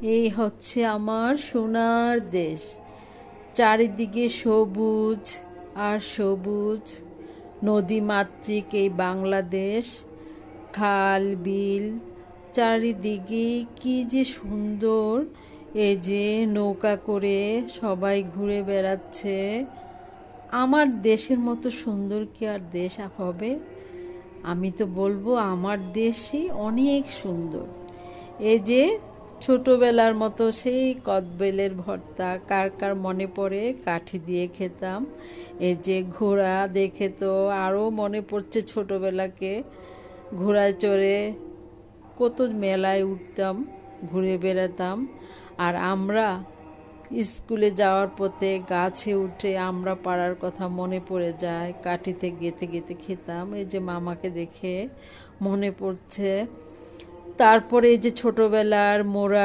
এই হচ্ছে আমার সোনার দেশ। চারিদিকে সবুজ আর সবুজ, নদীমাতৃক এই বাংলাদেশ। খাল বিল চারিদিকে কি যে সুন্দর। এই যে নৌকা করে সবাই ঘুরে বেড়াচ্ছে। আমার দেশের মতো সুন্দর কি আর দেশ হবে? আমি তো বলবো আমার দেশই অনেক সুন্দর। এই যে ছোটবেলার মতো সেই কদবেলের ভর্তা কার কার মনে পড়ে, কাঠি দিয়ে খেতাম। এই যে ঘোড়া দেখে তো আরও মনে পড়ছে ছোটবেলাকে। ঘোড়ায় চড়ে কত মেলায় উঠতাম, ঘুরে বেড়াতাম। আর আমরা স্কুলে যাওয়ার পথে গাছে উঠে আমরা পাড়ার কথা মনে পড়ে যায়, কাঠিতে গেঁথে গেঁথে খেতাম। এই যে মামাকে দেখে মনে পড়ছে। তারপরে এই যে ছোটবেলার মোড়া